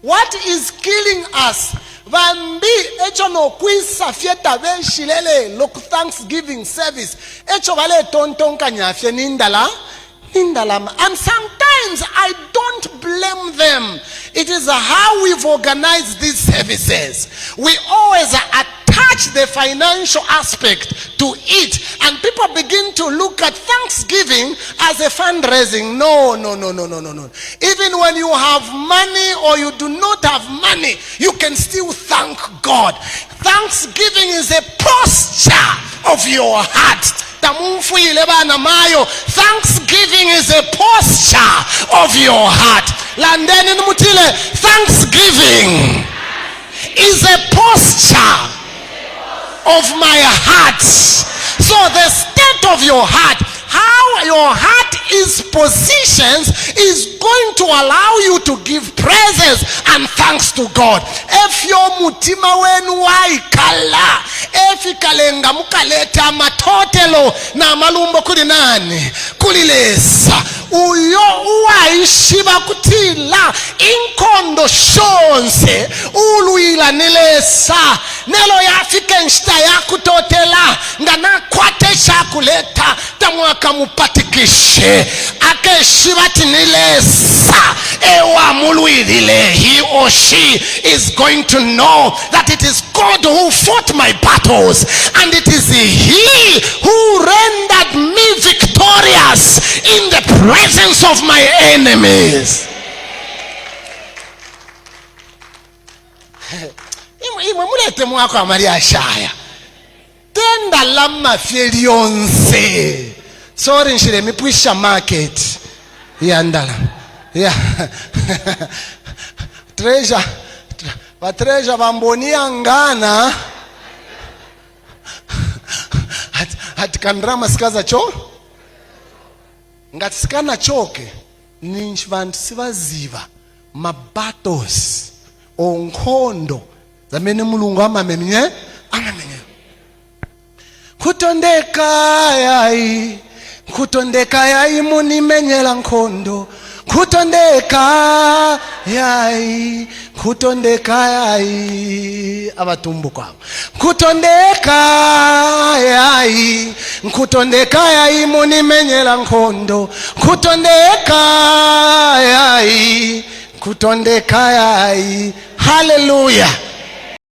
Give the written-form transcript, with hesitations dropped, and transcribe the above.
What is killing us? Vambi echo no kwisa fieta benshilele loku Thanksgiving service. Echo vale tonton kanyafye nindala. And sometimes I don't blame them. It is how we've organized these services. We always attach the financial aspect to it, and people begin to look at Thanksgiving as a fundraising. No. Even when you have money or you do not have money, you can still thank God. Thanksgiving is a posture of your heart. Thanksgiving is a posture of your heart. Thanksgiving is a posture of my heart. So the state of your heart, how your heart is positioned, is going to allow you to give praises and thanks to God. If your mutima wenu waikala, if ikalenga mukaleta matotelo na malumbo kulinani kulilesa uyo uwaishiba kutila inkondo shonse uluila nilesa nelo yafike nshita ya kutotela ngana kwate shakuleta tamwaka mupatikishe akeshiba tinilesa ewa muluidile. He or she is going to know that it is God who fought my battles, and it is He who rendered me victorious in the presence of my enemies. Imulete mwako amari ashaya tenda lama fielionse sorry nshire mipwisha market yandala treasure bambonia ngana hati kandrama sikaza cho ngati sikana choke ni vantu sivaziva mabattles onkhondo zamene mulungu amamenye kutondeka yai munimenyela nkhondo kutondeka yai abatumbu kwabo kutondeka yai munimenyela nkhondo kutondeka yai hallelujah.